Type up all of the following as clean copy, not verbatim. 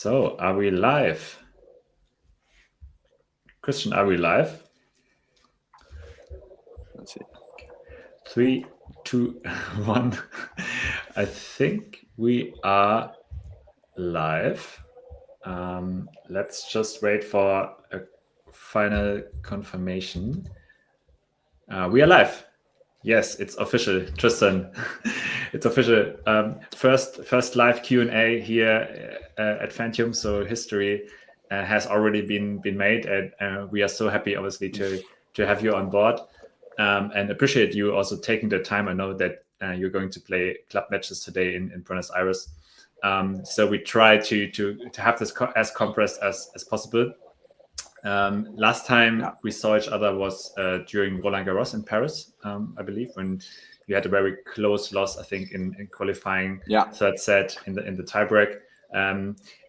So, are we live? Christian, are we live? Let's see. 3, 2, 1. I think we are live. Let's just wait for a final confirmation. We are live. Yes, it's official, Tristan. It's official. First live Q&A here at FANtium. So history has already been made, and we are so happy, obviously, to have you on board, and appreciate you also taking the time. I know that you're going to play club matches today in Buenos Aires, so we try to have this as compressed as possible. Last time we saw each other was during Roland Garros in Paris, I believe, when you had a very close loss, I think, in qualifying third set in the tiebreak.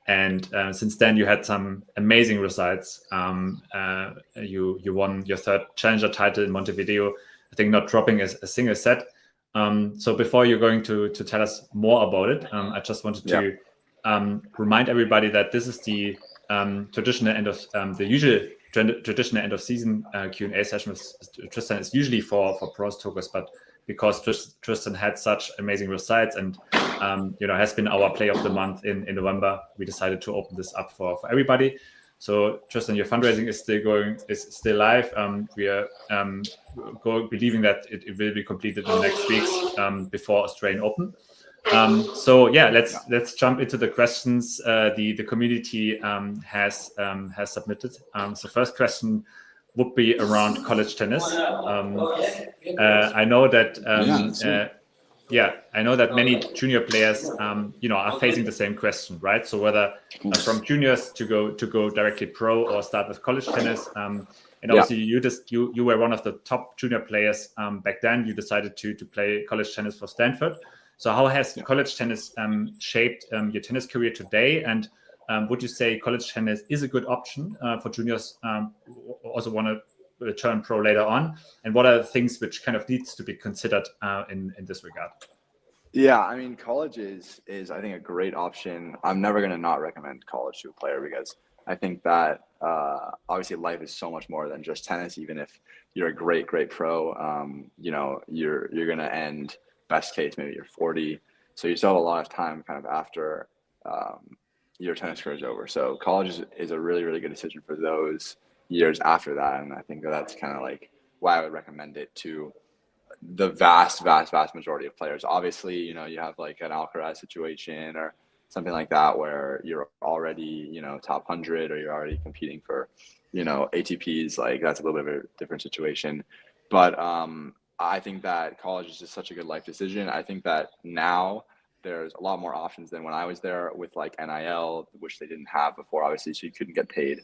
And since then, you had some amazing results. You won your third challenger title in Montevideo, I think, not dropping a single set. So before you're going to tell us more about it, I just wanted to remind everybody that this is the traditional end of the usual traditional end of season Q&A session with Tristan is usually for pros talkers, but because Tristan had such amazing results and has been our play of the month in November, we decided to open this up for everybody. So Tristan, your fundraising is still live. We are believing that it will be completed in the next weeks before Australian Open. So yeah, let's jump into the questions the community has submitted. So first question would be around college tennis. I know that I know that many junior players are facing the same question, right? So whether from juniors to go directly pro or start with college tennis. And obviously you were one of the top junior players back then. You decided to play college tennis for Stanford. So how has college tennis shaped your tennis career today? And would you say college tennis is a good option for juniors who also want to turn pro later on? And what are the things which kind of needs to be considered in this regard? Yeah, I mean, college is I think a great option. I'm never going to not recommend college to a player because I think that obviously life is so much more than just tennis. Even if you're a great pro, you're going to end. Best case, maybe you're 40. So you still have a lot of time kind of after your tennis career is over. So college is a really, really good decision for those years after that. And I think that's kind of like why I would recommend it to the vast majority of players. Obviously, you have like an Alcaraz situation or something like that where you're already, top 100 or you're already competing for, ATPs. Like that's a little bit of a different situation. But I think that college is just such a good life decision. I think that now there's a lot more options than when I was there with like NIL, which they didn't have before, obviously, so you couldn't get paid.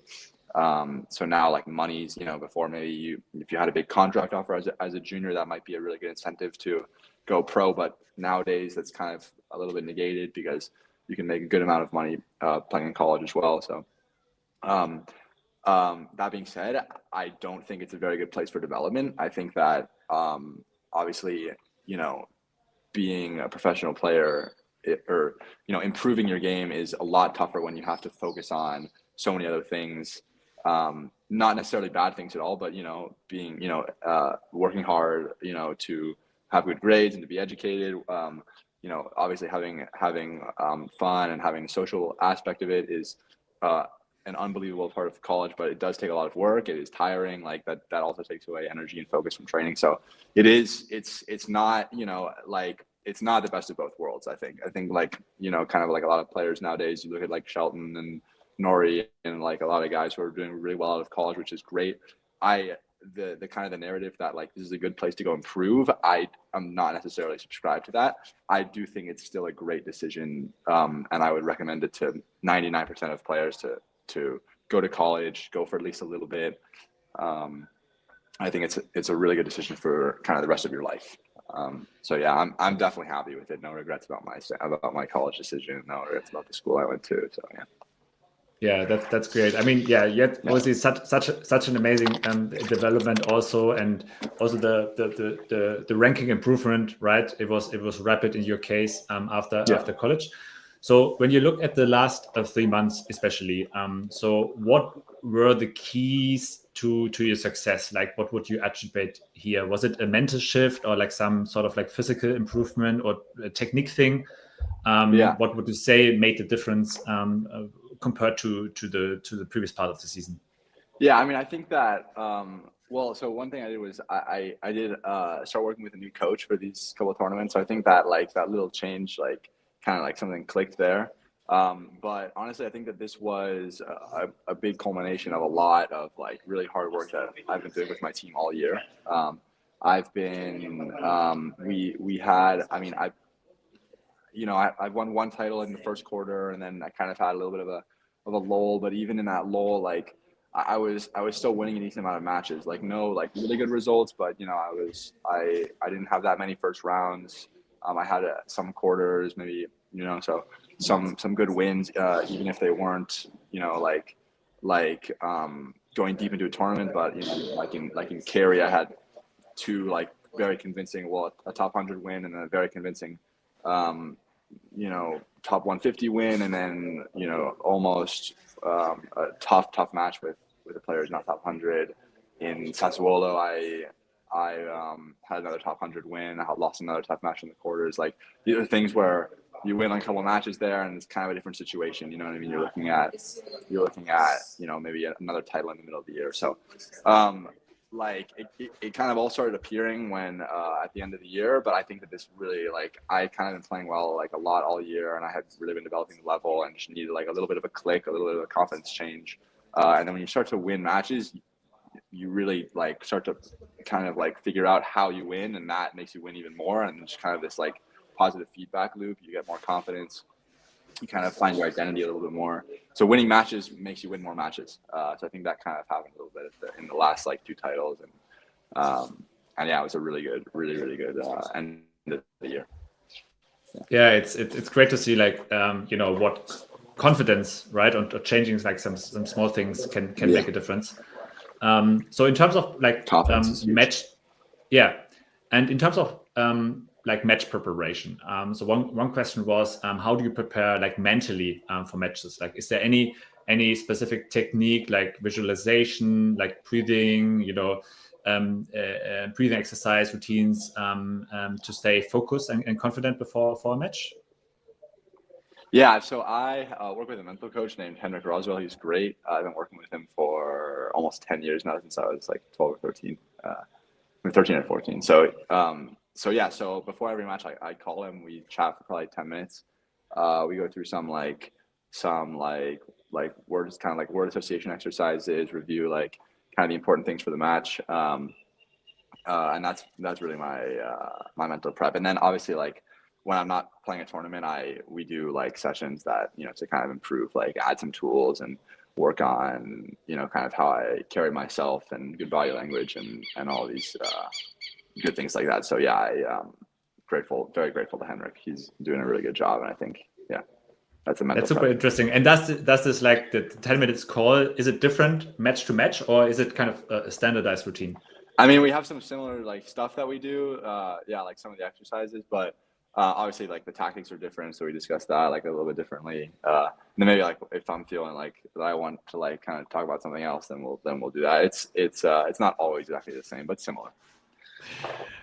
So now like money's, before maybe if you had a big contract offer as a junior, that might be a really good incentive to go pro. But nowadays that's kind of a little bit negated because you can make a good amount of money playing in college as well. So that being said, I don't think it's a very good place for development. I think that obviously, being a professional player or improving your game is a lot tougher when you have to focus on so many other things. Not necessarily bad things at all, but being working hard, to have good grades and to be educated. Obviously having fun and having the social aspect of it is an unbelievable part of college, but it does take a lot of work. It is tiring. Like that also takes away energy and focus from training. So it's not, it's not the best of both worlds. I think like, kind of like a lot of players nowadays, you look at like Shelton and Nori and like a lot of guys who are doing really well out of college, which is great. The kind of the narrative that like, this is a good place to go improve. I'm not necessarily subscribed to that. I do think it's still a great decision. And I would recommend it to 99% of players to go to college, go for at least a little bit. I think it's a really good decision for kind of the rest of your life. So yeah, I'm definitely happy with it. No regrets about my college decision. No regrets about the school I went to. So yeah. Yeah, that's great. I mean, yeah, yet obviously such an amazing development also, and also the ranking improvement, right? It was rapid in your case after college. So when you look at the last 3 months, especially, so what were the keys to your success? Like, what would you attribute here? Was it a mental shift, or like some sort of like physical improvement, or a technique thing? Yeah. What would you say made the difference compared to the previous part of the season? Yeah, I mean, I think that well, so one thing I did was I did start working with a new coach for these couple of tournaments. So I think that like that little change, like kind of like something clicked there. But honestly, I think that this was a big culmination of a lot of like really hard work that I've been doing with my team all year. I've been we had, I mean, I've won one title in the first quarter, and then I kind of had a little bit of a lull. But even in that lull, like I was still winning a decent amount of matches. Like no like really good results, but I didn't have that many first rounds. I had some quarters, maybe, so some good wins, even if they weren't going deep into a tournament. But like in carry, I had two like very convincing, well, a top 100 win and a very convincing top 150 win, and then almost a tough match with the players not top 100 in Sassuolo. I had another top 100 win. I lost another tough match in the quarters. Like, these are things where you win like a couple of matches there, and it's kind of a different situation. You know what I mean? You're looking at maybe another title in the middle of the year. So like it kind of all started appearing when at the end of the year. But I think that this really, like, I kind of been playing well like a lot all year, and I had really been developing the level, and just needed like a little bit of a click, a little bit of a confidence change. And then when you start to win matches, you really like start to kind of like figure out how you win, and that makes you win even more. And just kind of this like positive feedback loop. You get more confidence. You kind of find your identity a little bit more. So winning matches makes you win more matches. So I think that kind of happened a little bit in the last like two titles, and yeah, it was a really good end of the year. Yeah, it's great to see, like, what confidence, right, or changing like some small things can make a difference. So in terms of like Confidence is huge. match, yeah, and in terms of like match preparation, so one question was, how do you prepare like mentally for matches? Like, is there any specific technique, like visualization, like breathing, breathing exercise routines, to stay focused and confident before a match? Yeah, so I work with a mental coach named Henrik Roswell. He's great. I've been working with him for almost 10 years now, since I was like 12 or 13. 13 or 14. So yeah, so before every match, I call him. We chat for probably 10 minutes. We go through some words, kind of like word association exercises, review like kind of the important things for the match. And that's really my mental prep. And then obviously, like, when I'm not playing a tournament, we do like sessions that, to kind of improve, like add some tools and work on, kind of how I carry myself and good body language and all these good things like that. So yeah, very grateful to Henrik. He's doing a really good job. And I think, yeah, that's a mental That's super prep. interesting. And does this like the 10 minutes call, is it different match to match, or is it kind of a standardized routine? I mean, we have some similar like stuff that we do. Yeah, like some of the exercises, but obviously like the tactics are different. So we discuss that like a little bit differently. And then maybe like if I'm feeling like that I want to like kind of talk about something else, then we'll do that. It's not always exactly the same, but similar.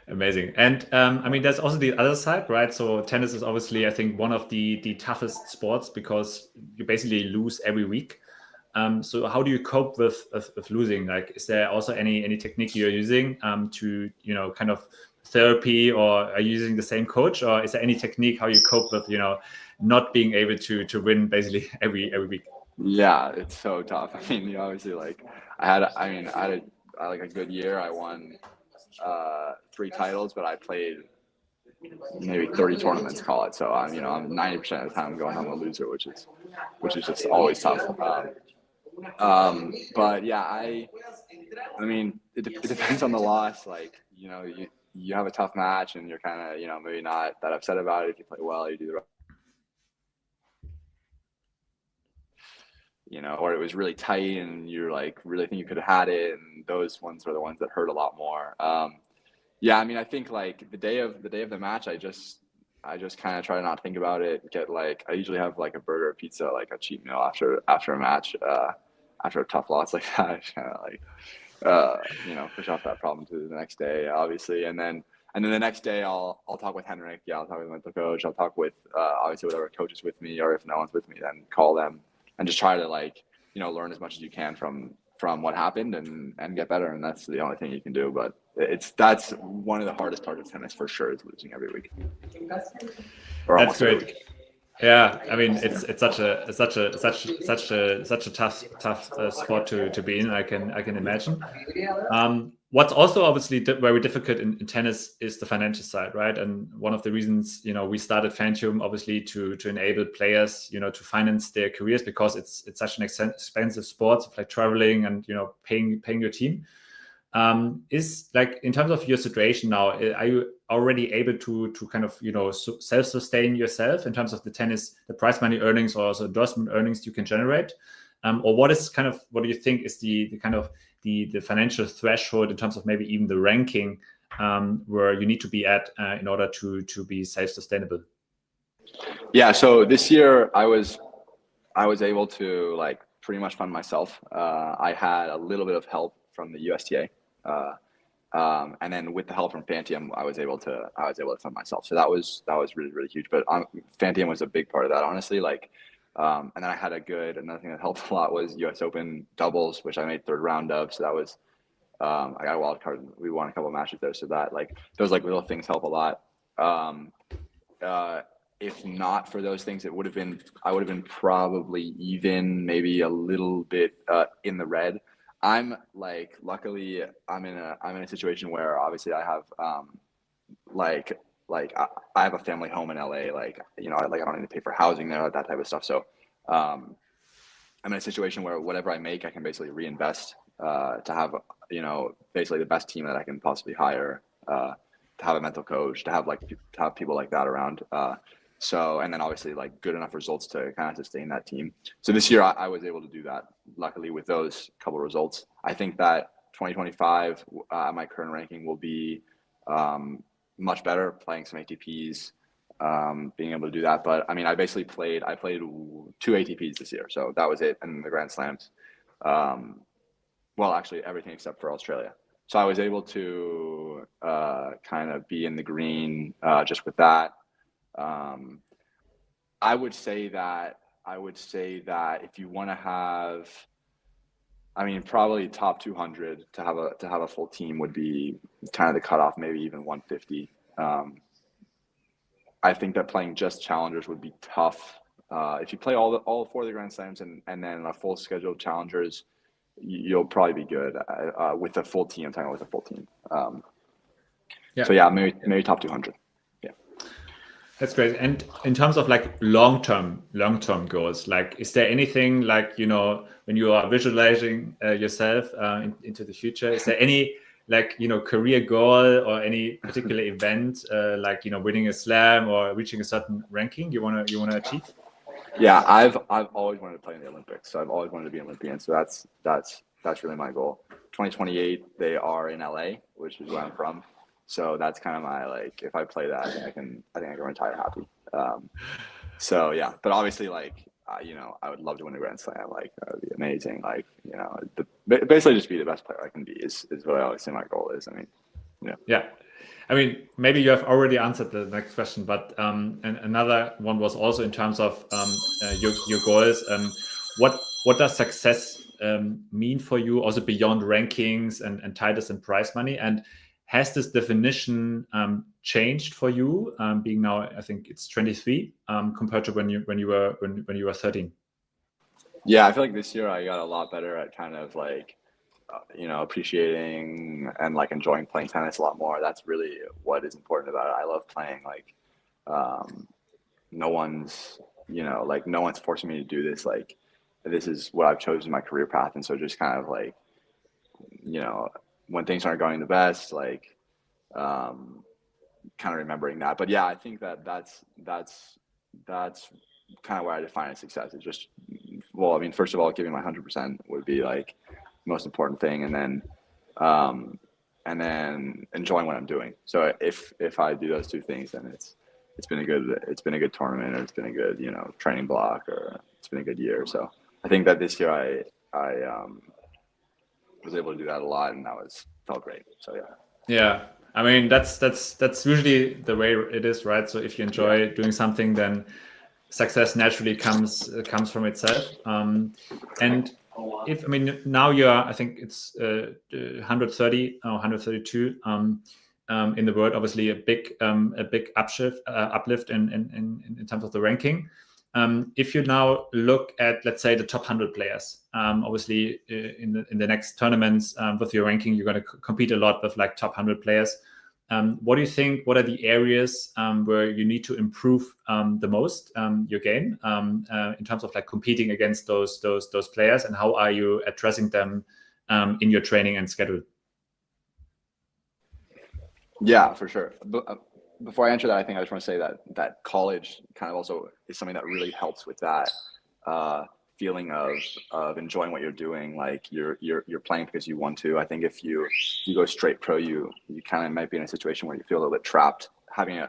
Amazing. And I mean, there's also the other side, right? So tennis is obviously, I think, one of the toughest sports, because you basically lose every week. So how do you cope with losing? Like, is there also any technique you're using to, kind of therapy, or are you using the same coach, or is there any technique how you cope with, not being able to win basically every week? Yeah, it's so tough. I mean, obviously, like I had like a good year. I won 3 titles, but I played maybe 30 tournaments, call it. So I'm 90% of the time going home a loser, which is just always tough. But yeah, I mean, it depends on the loss. Like, you have a tough match, and you're kind of, maybe not that upset about it. If you play well, you do the right, or it was really tight and you're like really think you could have had it, and those ones are the ones that hurt a lot more. Yeah, I mean, I think like the day of the match, I just I just kind of try to not think about it. Get like, I usually have like a burger or pizza, like a cheat meal after a match, after a tough loss like that. Kind of like, push off that problem to the next day, obviously. And then the next day I'll talk with Henrik. Yeah, I'll talk with the mental coach. I'll talk with, obviously whatever coach is with me, or if no one's with me, then call them and just try to like, learn as much as you can from what happened and get better. And that's the only thing you can do. But that's one of the hardest parts of tennis for sure, is losing every week. Or That's almost every great. week. Yeah, I mean, it's such a tough sport to be in. I can imagine. What's also obviously very difficult in tennis is the financial side, right? And one of the reasons we started FANtium obviously to enable players to finance their careers, because it's such an expensive sport, like traveling and paying your team. Is like, in terms of your situation now, are you already able to kind of self-sustain yourself in terms of the prize money earnings or also endorsement earnings you can generate, or what do you think is the kind of the financial threshold in terms of maybe even the ranking where you need to be at in order to be self-sustainable? Yeah, so this year I was able to like pretty much fund myself. I had a little bit of help from the USTA. And then with the help from FANtium, I was able to fund myself. So that was really, really huge. But FANtium was a big part of that, honestly. Like, and then I had another thing that helped a lot was US Open doubles, which I made third round of. So that was, I got a wild card. We won a couple of matches there. So that, like, those like little things help a lot. If not for those things, I would have been probably even, maybe a little bit in the red. I'm like, luckily I'm in a situation where obviously I have I have a family home in LA, like, I don't need to pay for housing there, that type of stuff. So I'm in a situation where whatever I make, I can basically reinvest to have basically the best team that I can possibly hire, to have a mental coach, to have people like that around. So, and then obviously like good enough results to kind of sustain that team. So this year I was able to do that, luckily, with those couple of results. I think that 2025, my current ranking will be much better, playing some ATPs, being able to do that. But I mean, I played 2 ATPs this year. So that was it. And the Grand Slams. Well, actually everything except for Australia. So I was able to kind of be in the green just with that. I would say that if you want to have, I mean, probably top 200 to have a full team would be kind of the cutoff, maybe even 150. I think that playing just challengers would be tough. If you play all 4 of the Grand Slams and then a full schedule of challengers, you'll probably be good with a full team. I'm talking about with a full team. Yeah. So yeah, maybe top 200. That's great. And in terms of like long-term goals, like, is there anything like, when you are visualizing yourself into the future, is there any like, career goal or any particular event like, winning a slam or reaching a certain ranking you want to achieve? Yeah, I've always wanted to play in the Olympics. So I've always wanted to be an Olympian. So that's really my goal. 2028, they are in LA, which is where I'm from. So that's kind of my, like, if I play that, I think I can retire happy. So yeah, but obviously, like, I would love to win a Grand Slam. Like, that would be amazing. Like, basically just be the best player I can be is what I always say my goal is. I mean, yeah. I mean, maybe you have already answered the next question, but and another one was also in terms of your goals. What does success mean for you, also beyond rankings and titles and prize money? And has this definition changed for you, being now, I think it's 23, compared to when you were 13? Yeah, I feel like this year I got a lot better at kind of like, appreciating and like enjoying playing tennis a lot more. That's really what is important about it. I love playing. Like, no one's forcing me to do this. Like, this is what I've chosen my career path. And so just kind of like, when things aren't going the best, like, kind of remembering that. But yeah, I think that's kind of where I define success. It's just, well, I mean, first of all, giving my 100% would be like the most important thing, and then enjoying what I'm doing. So if I do those two things, then it's been a good tournament, or it's been a good, you know, training block, or it's been a good year. So I think that this year I was able to do that a lot, and felt great. So yeah. Yeah, I mean that's usually the way it is, right? So if you enjoy doing something, then success naturally comes from itself. And if, I mean, now you're, I think it's 130 or 132 in the world, obviously a big uplift in terms of the ranking. If you now look at, let's say, the top 100 players, obviously in the next tournaments with your ranking, you're going to compete a lot with like top 100 players. What do you think? What are the areas where you need to improve the most your game in terms of like competing against those players, and how are you addressing them in your training and schedule? Yeah, for sure. But before I answer that, I think I just want to say that college kind of also is something that really helps with that feeling of enjoying what you're doing. Like you're playing because you want to. I think if you go straight pro, you kind of might be in a situation where you feel a little bit trapped. Having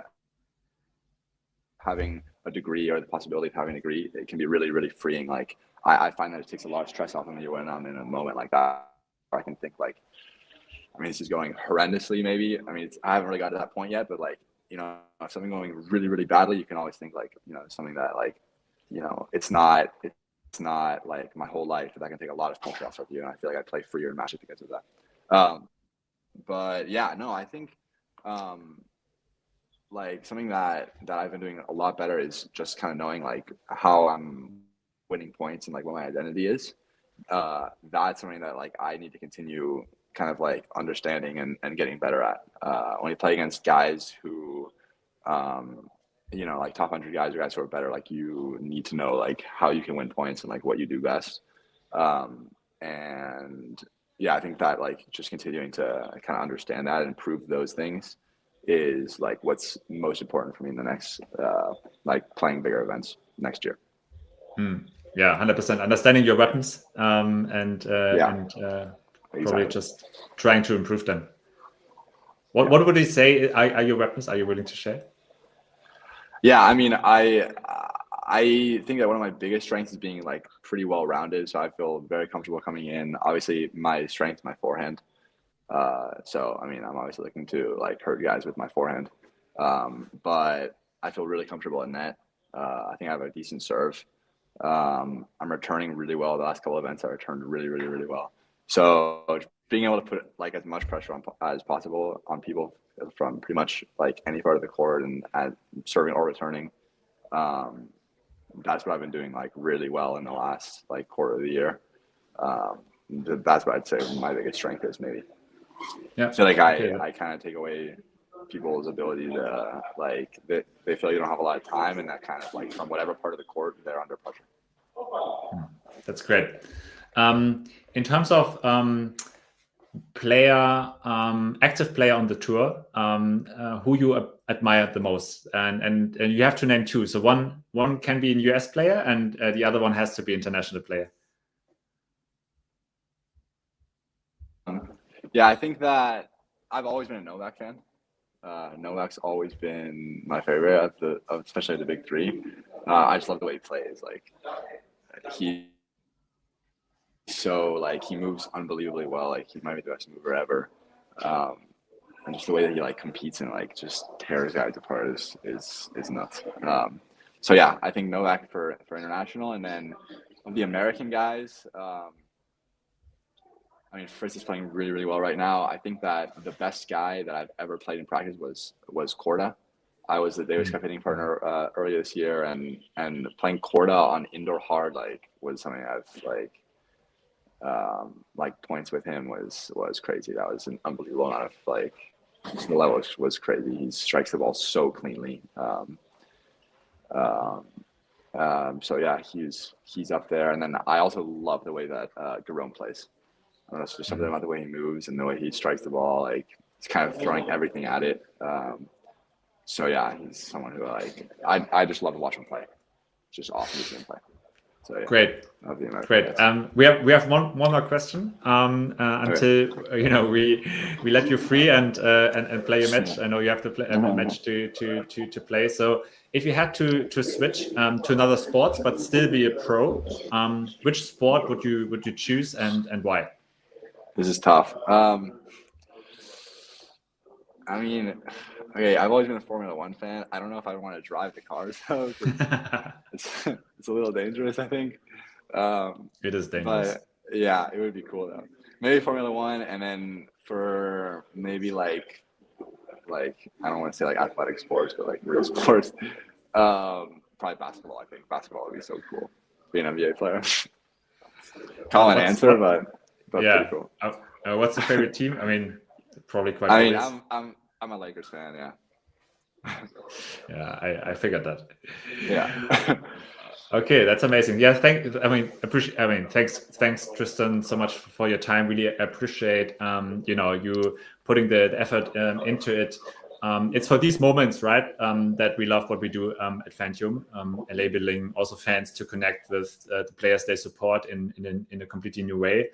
a degree, or the possibility of having a degree, it can be really, really freeing. Like I find that it takes a lot of stress off of me when I'm in a moment like that, where I can think like, I mean, this is going horrendously, maybe. I mean, I haven't really got to that point yet, but like, you know, if something going really, really badly, you can always think like, you know, something that like, you know, it's not like my whole life, that can take a lot of pressure off of you. And I feel like I play freer in matches because of that. But yeah, no, I think like something that I've been doing a lot better is just kind of knowing like how I'm winning points and like what my identity is. That's something that like I need to continue kind of like understanding and getting better at. When you play against guys who, you know, like top 100 guys or guys who are better, like you need to know like how you can win points and like what you do best. And yeah, I think that like just continuing to kind of understand that and improve those things is like what's most important for me in the next, like playing bigger events next year. Yeah, 100%. Understanding your weapons and probably Exactly. just trying to improve them. What would you say are your weapons? Are you willing to share? Yeah, I mean, I think that one of my biggest strengths is being like pretty well rounded. So I feel very comfortable coming in. Obviously, my strength, my forehand. So I mean, I'm obviously looking to like hurt guys with my forehand. But I feel really comfortable in net. I think I have a decent serve. I'm returning really well. The last couple of events I returned really, really, really well. So being able to put like as much pressure on as possible on people from pretty much like any part of the court and serving or returning. That's what I've been doing like really well in the last like quarter of the year. That's what I'd say my biggest strength is, maybe. Yeah. I feel like Okay. I kind of take away people's ability to like they feel you don't have a lot of time, and that kind of like from whatever part of the court they're under pressure. That's great. In terms of active player on the tour, who you admire the most, and you have to name two. So one can be a US player, and the other one has to be international player. Yeah, I think that I've always been a Novak fan. Novak's always been my favorite especially the big three. I just love the way he plays. Like he moves unbelievably well. Like he might be the best mover ever. And just the way that he like competes and like just tears guys apart is nuts. So yeah, I think Novak for international, and then of the American guys, I mean, Fritz is playing really, really well right now. I think that the best guy that I've ever played in practice was Korda. I was the Davis Cup hitting partner earlier this year, and playing Korda on indoor hard like was something I've like points with him was crazy. That was an unbelievable amount of like the level was crazy. He strikes the ball so cleanly. So yeah, he's up there. And then I also love the way that Garone plays. I don't know, it's just something about the way he moves and the way he strikes the ball. Like he's kind of throwing everything at it. So yeah, he's someone who like I just love to watch him play. It's just awesome to see him play. So yeah. Great. Great. We have one more question until we let you free and play a match. I know you have to play a match to play. So if you had to switch to another sport but still be a pro, which sport would you choose and why? This is tough. I mean, okay, I've always been a Formula One fan. I don't know if I want to drive the cars though. It's a little dangerous, I think. It is dangerous. But yeah, it would be cool though. Maybe Formula One, and then for maybe like I don't want to say like athletic sports, but like real sports. Probably basketball. I think basketball would be so cool. Being an NBA player. Common answer, but yeah. Pretty cool. What's your favorite team? I mean, probably quite. I mean, I'm a Lakers fan. Yeah. Yeah, I figured that. Yeah. Okay, that's amazing. Yeah, thanks Tristan so much for your time. Really appreciate you putting the effort into it. It's for these moments, right, that we love what we do at FANtium, enabling also fans to connect with the players they support in a completely new way.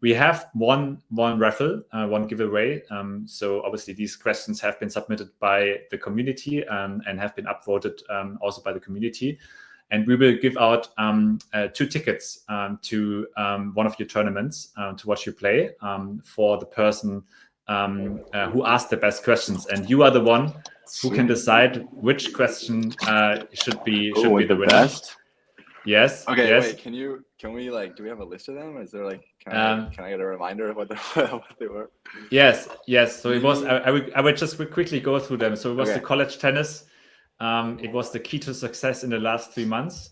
We have one raffle, one giveaway. So obviously these questions have been submitted by the community and have been upvoted also by the community. And we will give out 2 tickets to one of your tournaments to watch you play for the person who asked the best questions. And you are the one who can decide which question should be the winner. Best? Yes. Okay. Yes. Wait. Can we do we have a list of them? Is there like can I get a reminder of what they were? Yes. So it was. I would just quickly go through them. So it was the college tennis. It was the key to success in the last 3 months.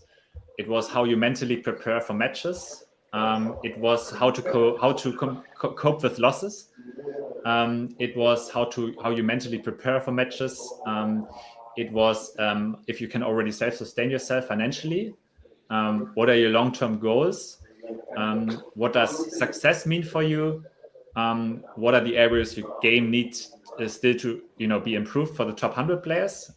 It was how you mentally prepare for matches. It was how to cope with losses. It was how you mentally prepare for matches. It was if you can already self-sustain yourself financially. What are your long-term goals? What does success mean for you? What are the areas your game needs still to be improved for the top 100 players?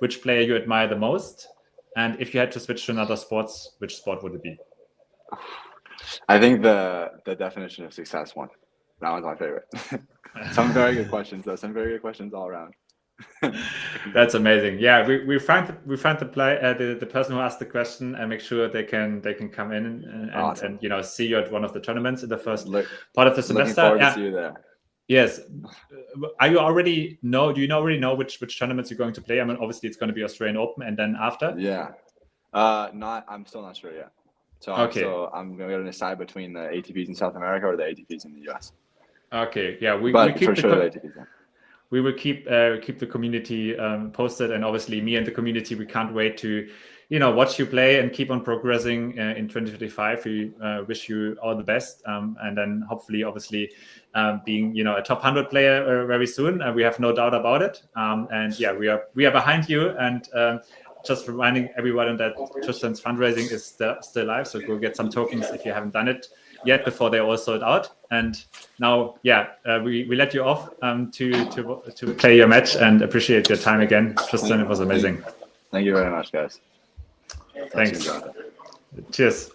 Which player you admire the most? And if you had to switch to another sports, which sport would it be? I think the definition of success one. That one's my favorite. Some very good questions though. Some very good questions all around. That's amazing. Yeah, we find the person who asked the question and make sure they can come in and awesome. and see you at one of the tournaments in the first part of the semester. Looking forward to see you there. Yes. Do you already know which tournaments you're going to play? I mean, obviously it's going to be Australian Open and then after. Yeah. I'm still not sure yet. So I'm going to decide between the ATPs in South America or the ATPs in the US. Okay. Yeah. We keep for sure the ATPs. Yeah. We will keep the community posted, and obviously me and the community, we can't wait to watch you play and keep on progressing in 2025. We wish you all the best, and then hopefully obviously being a top 100 player very soon. We have no doubt about it, and yeah, we are behind you, and just reminding everyone that Tristan's fundraising is still live, so go get some tokens if you haven't done it yet before they all sold out. And now, we let you off to play your match, and appreciate your time again, Tristan. It was amazing. Thank you very much, guys. Thanks. Cheers.